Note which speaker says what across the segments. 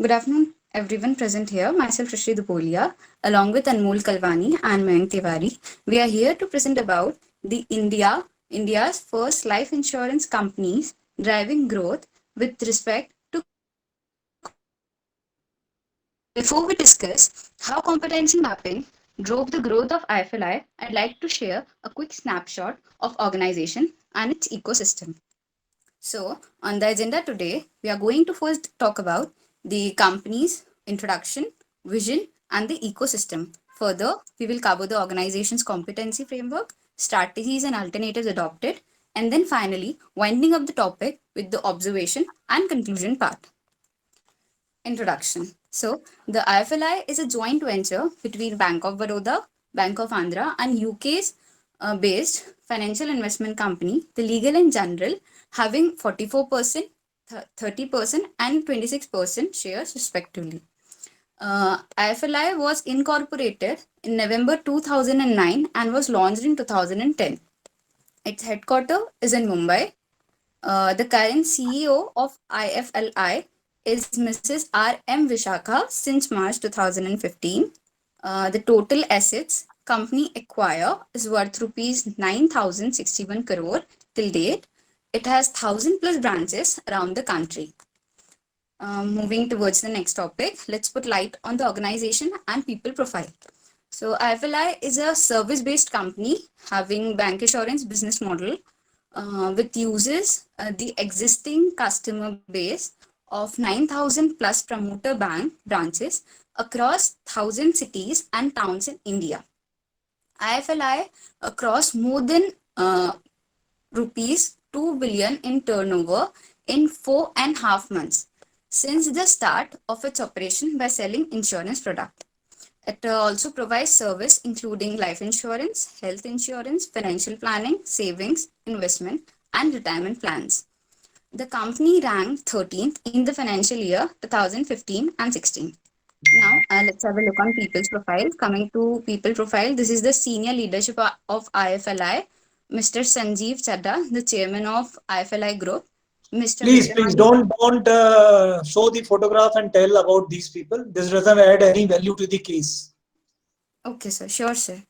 Speaker 1: Good afternoon, everyone present here. Myself, Srishti Dupolia, along with Anmol Kalwani and Mayank Tiwari. We are here to present about India's first life insurance companies driving growth with respect to competency mapping. Before we discuss how competency mapping drove the growth of IFLI, I'd like to share a quick snapshot of organization and its ecosystem. So, on the agenda today, we are going to first talk about the company's introduction, vision, and the ecosystem. Further, we will cover the organization's competency framework, strategies and alternatives adopted, and then finally, winding up the topic with the observation and conclusion part. Introduction. So, the IFLI is a joint venture between Bank of Baroda, Bank of Andhra, and UK's based financial investment company, the Legal and General, having 44%, 30%, and 26% shares respectively. IFLI was incorporated in November 2009 and was launched in 2010. Its headquarters is in Mumbai. The current CEO of IFLI is Mrs. R.M. Vishakha since March 2015. The total assets company acquire is worth rupees 9,061 crore till date. It has 1,000 plus branches around the country. Moving towards the next topic, let's put light on the organization and people profile. So IFLI is a service-based company having bank assurance business model with uses the existing customer base of 9,000 plus promoter bank branches across 1,000 cities and towns in India. IFLI across more than rupees 2 billion in turnover in 4.5 months since the start of its operation by selling insurance product. It also provides service including life insurance, health insurance, financial planning, savings, investment, and retirement plans. The company ranked 13th in the financial year 2015 and 16. Now, let's have a look on people's profile. Coming to people profile, this is the senior leadership of IFLI, Mr. Sanjeev Chadda, the chairman of IFLI Group, Mr.
Speaker 2: Please,
Speaker 1: Vijayan.
Speaker 2: don't show the photograph and tell about these people. This doesn't add any value to the case.
Speaker 1: Okay, sir. Sure, sir.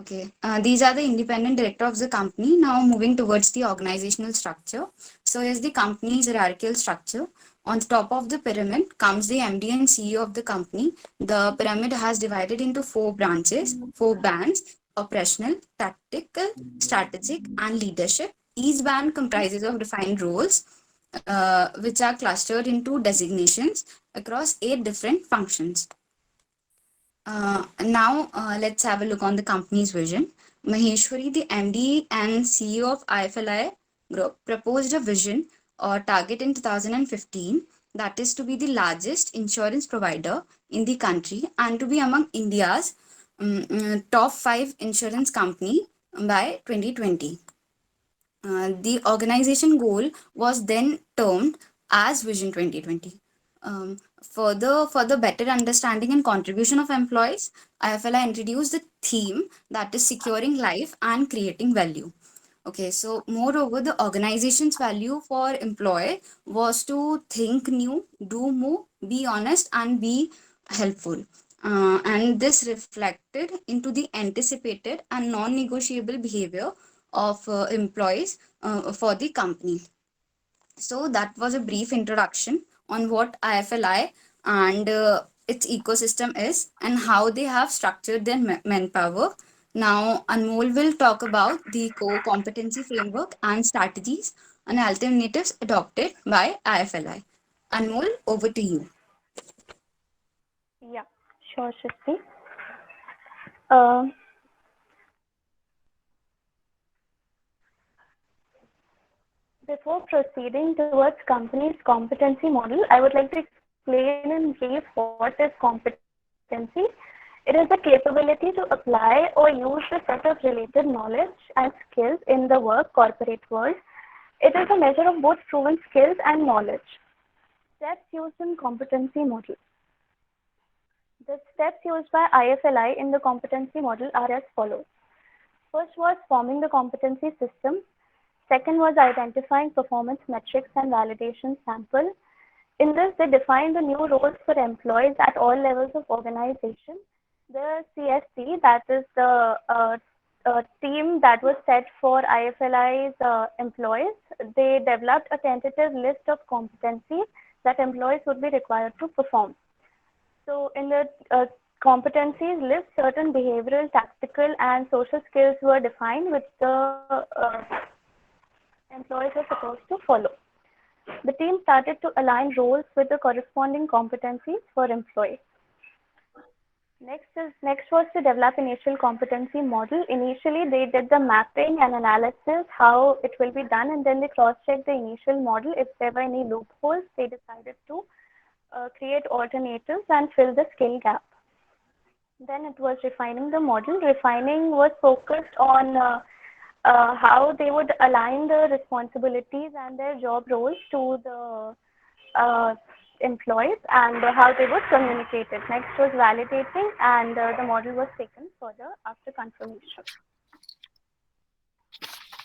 Speaker 1: Okay, these are the independent director of the company. Now moving towards the organizational structure. So here's the company's hierarchical structure. On the top of the pyramid comes the MD and CEO of the company. The pyramid has divided into four branches, four bands: operational, tactical, strategic, and leadership. Each band comprises of defined roles, which are clustered into designations across 8 different functions. Now, let's have a look on the company's vision. Maheshwari, the MD and CEO of IFLI Group, proposed a vision or target in 2015 that is to be the largest insurance provider in the country and to be among India's top 5 insurance company by 2020. The organization goal was then termed as Vision 2020. For the better understanding and contribution of employees, IFLI introduced the theme that is securing life and creating value. Okay, so moreover, the organization's value for employee was to think new, do more, be honest, and be helpful. And this reflected into the anticipated and non-negotiable behavior of employees for the company. So that was a brief introduction on what IFLI and its ecosystem is and how they have structured their manpower. Now, Anmol will talk about the core competency framework and strategies and alternatives adopted by IFLI. Anmol, over to you.
Speaker 3: Yeah, sure, Shruti. Uh, Before proceeding towards company's competency model, I would like to explain in brief what is competency. It is the capability to apply or use a set of related knowledge and skills in the work corporate world. It is a measure of both proven skills and knowledge. Steps used in competency model. The steps used by IFLI in the competency model are as follows. First was forming the competency system. Second was identifying performance metrics and validation sample. In this, they defined the new roles for employees at all levels of organization. The CSC, that is the team that was set for IFLI's employees, they developed a tentative list of competencies that employees would be required to perform. So in the competencies list, certain behavioral, tactical, and social skills were defined, which the employees were supposed to follow. The team started to align roles with the corresponding competencies for employees. Next was to develop initial competency model. Initially, they did the mapping and analysis, how it will be done, and then they cross-checked the initial model. If there were any loopholes, they decided to create alternatives and fill the skill gap. Then it was refining the model. Refining was focused on how they would align the responsibilities and their job roles to the employees and how they would communicate it. Next was validating, and the model was taken further after confirmation.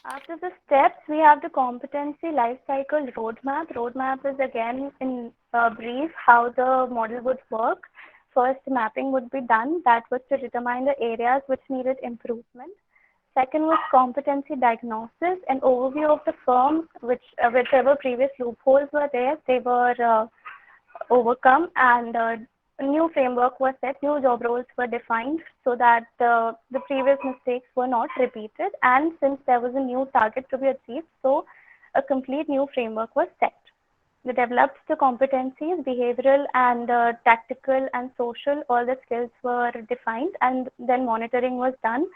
Speaker 3: After the steps, we have the competency lifecycle roadmap. Roadmap is again in brief how the model would work. First, mapping would be done. That was to determine the areas which needed improvement. Second was competency diagnosis, an overview of the firm, whichever previous loopholes were there, they were overcome, and a new framework was set, new job roles were defined so that the previous mistakes were not repeated. And since there was a new target to be achieved, so a complete new framework was set. They developed the competencies, behavioral and tactical and social, all the skills were defined, and then monitoring was done.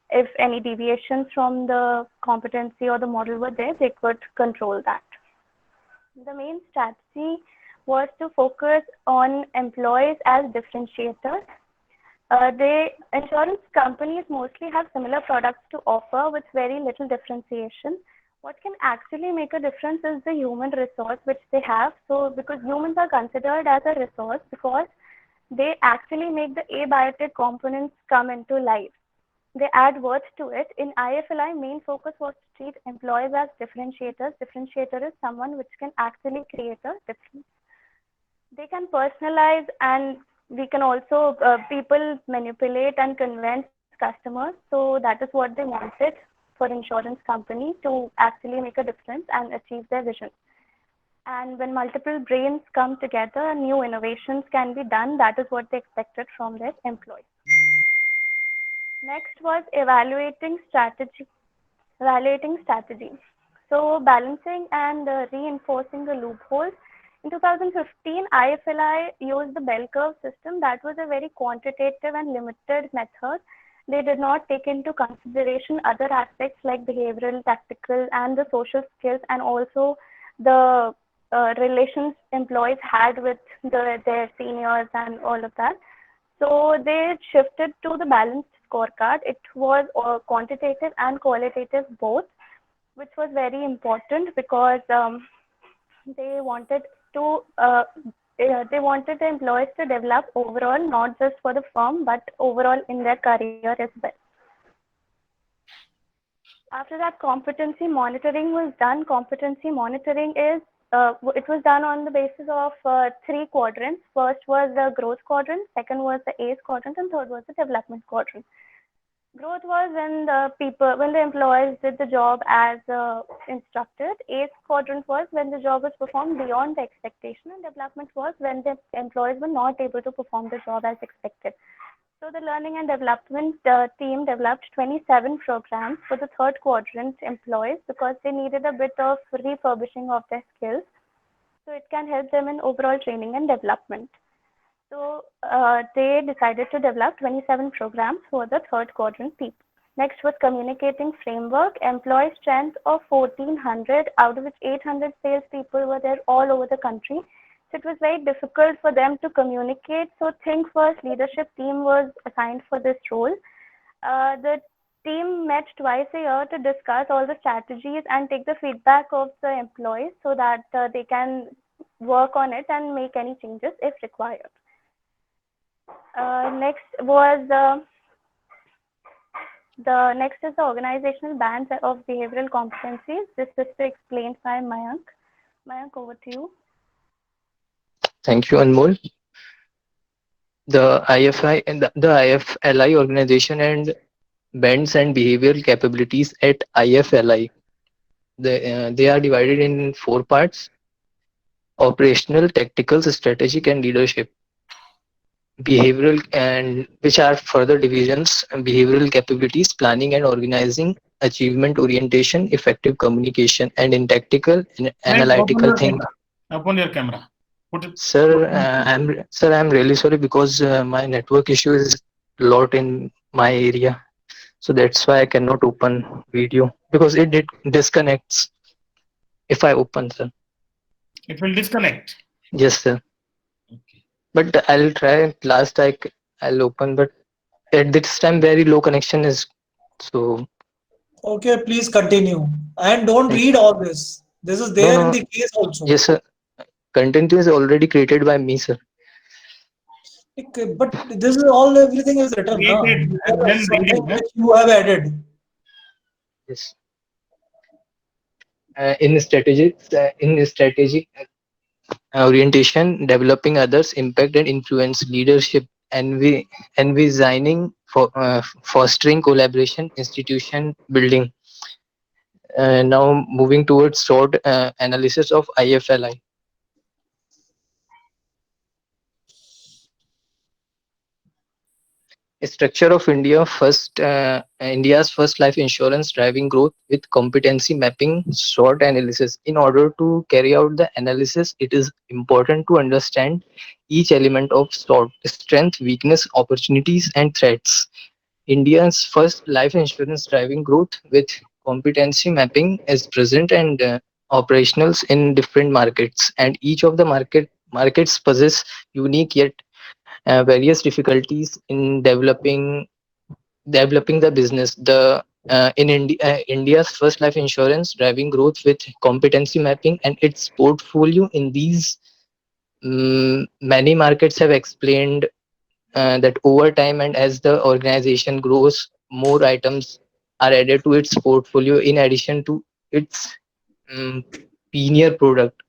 Speaker 3: If any deviations from the competency or the model were there, they could control that. The main strategy was to focus on employees as differentiators. The insurance companies mostly have similar products to offer with very little differentiation. What can actually make a difference is the human resource which they have. So because humans are considered as a resource because they actually make the abiotic components come into life. They add words to it. In IFLI, main focus was to treat employees as differentiators. Differentiator is someone which can actually create a difference. They can personalize, and we can also, people manipulate and convince customers. So that is what they wanted for insurance company, to actually make a difference and achieve their vision. And when multiple brains come together, new innovations can be done. That is what they expected from their employees. Next was evaluating strategy. So balancing and reinforcing the loopholes. In 2015, IFLI used the bell curve system. That was a very quantitative and limited method. They did not take into consideration other aspects like behavioral, tactical, and the social skills, and also the relations employees had with their seniors and all of that. So they shifted to the balanced scorecard. It was quantitative and qualitative both, which was very important because they wanted the employees to develop overall, not just for the firm, but overall in their career as well. After that, competency monitoring was done. Competency monitoring is, it was done on the basis of 3 quadrants. First was the growth quadrant, second was the ACE quadrant, and third was the development quadrant. Growth was when the employees did the job as instructed. ACE quadrant was when the job was performed beyond the expectation, and development was when the employees were not able to perform the job as expected. So the learning and development team developed 27 programs for the third quadrant employees because they needed a bit of refurbishing of their skills. So it can help them in overall training and development. So they decided to develop 27 programs for the third quadrant people. Next was communicating framework. Employee strength of 1,400, out of which 800 salespeople were there all over the country. So it was very difficult for them to communicate. So Think First leadership team was assigned for this role. The team met twice a year to discuss all the strategies and take the feedback of the employees so that they can work on it and make any changes if required. Next was The next is the organizational bands of behavioral competencies. This is explained by Mayank. Mayank, over to you.
Speaker 4: Thank you, Anmol. The IFI and the IFLI organization and bends and behavioral capabilities at IFLI. They are divided in four parts: operational, tactical, strategic, and leadership. Behavioral, and which are further divisions: behavioral capabilities, planning and organizing, achievement orientation, effective communication, and in tactical and
Speaker 5: And
Speaker 4: analytical think.
Speaker 5: open your camera. Put it.
Speaker 4: Sir, I'm really sorry because my network issue is a lot in my area, so that's why I cannot open video because it disconnects if I open, sir.
Speaker 5: It will disconnect.
Speaker 4: Yes, sir.
Speaker 5: Okay.
Speaker 4: But I'll try. I'll open, but at this time very low connection is, so
Speaker 2: Okay, please continue. And don't
Speaker 4: thank
Speaker 2: read all this. This is
Speaker 4: no
Speaker 2: there in
Speaker 4: no
Speaker 2: the case also.
Speaker 4: yes sir. Content is already created by me, sir.
Speaker 2: Okay, but this is all, everything is written now.
Speaker 5: Created and then
Speaker 2: Something
Speaker 5: reading.
Speaker 2: which you have added.
Speaker 4: Yes. In strategic orientation, developing others, impact and influence, leadership, envisioning for fostering collaboration, institution building. Now moving towards short analysis of IFLI. Structure of India's first life insurance driving growth with competency mapping SWOT analysis. In order to carry out the analysis, it is important to understand each element of SWOT: strength, weakness, opportunities, and threats. India's first life insurance driving growth with competency mapping is present and operationals in different markets, and each of the markets possess unique yet various difficulties in developing the business. India's first life insurance driving growth with competency mapping and its portfolio in these many markets have explained that over time and as the organization grows, more items are added to its portfolio in addition to its um, premier product.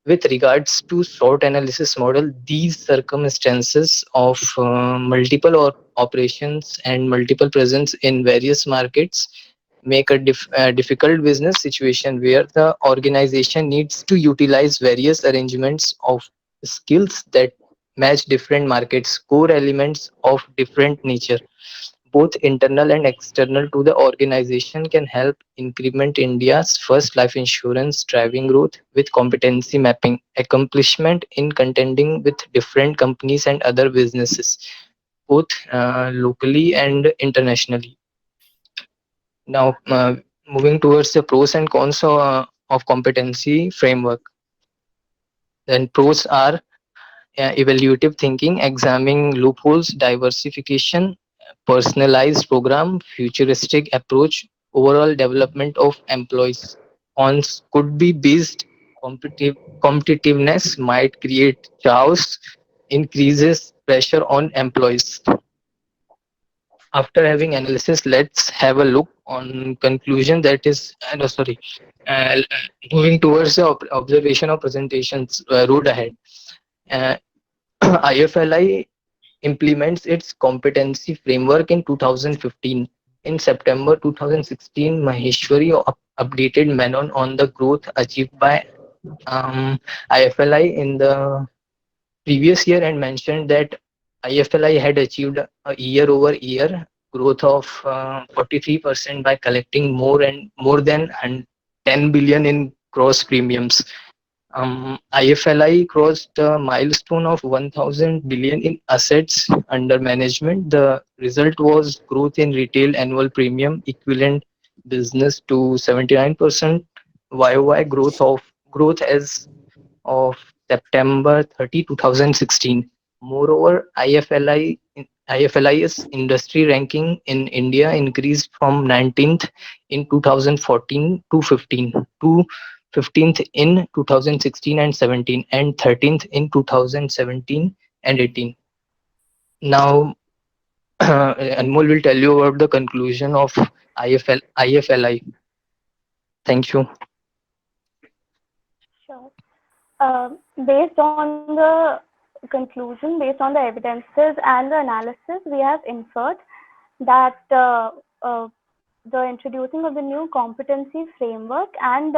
Speaker 4: With regards to SWOT analysis model, these circumstances of multiple operations and multiple presence in various markets make a difficult business situation where the organization needs to utilize various arrangements of skills that match different markets, core elements of different nature, both internal and external to the organization, can help increment India's first life insurance driving growth with competency mapping, accomplishment in contending with different companies and other businesses, both locally and internationally. Now, moving towards the pros and cons of competency framework. Then pros are evaluative thinking, examining loopholes, diversification, personalized program, futuristic approach, overall development of employees. Cons could be based competitiveness might create chaos, increases pressure on employees. After having analysis, let's have a look on conclusion. That is, no, sorry, uh, moving towards the observation of presentations road ahead. Uh, IFLI implements its competency framework in 2015. In September 2016, Maheshwari updated Menon on the growth achieved by IFLI in the previous year and mentioned that IFLI had achieved a year-over-year growth of 43% by collecting more than 10 billion in gross premiums. IFLI crossed the milestone of 1000 billion in assets under management. The result was growth in retail annual premium equivalent business to 79% YOY growth as of September 30, 2016. Moreover, IFLI's industry ranking in India increased from 19th in 2014 to 15th in 2016 and 17, and 13th in 2017 and 18. Now, Anmol will tell you about the conclusion of IFLI. Thank you.
Speaker 3: Sure. Based on the conclusion, based on the evidences and the analysis, we have inferred that the introducing of the new competency framework and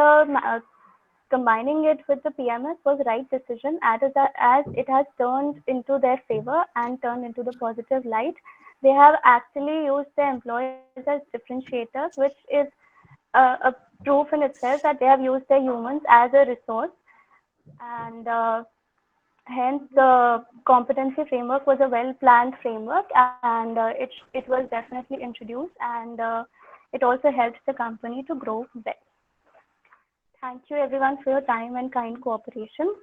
Speaker 3: combining it with the PMS was the right decision, as it has turned into their favor and turned into the positive light. They have actually used their employees as differentiators, which is a proof in itself that they have used their humans as a resource. And hence the competency framework was a well-planned framework, and it was definitely introduced, and it also helped the company to grow well. Thank you everyone for your time and kind cooperation.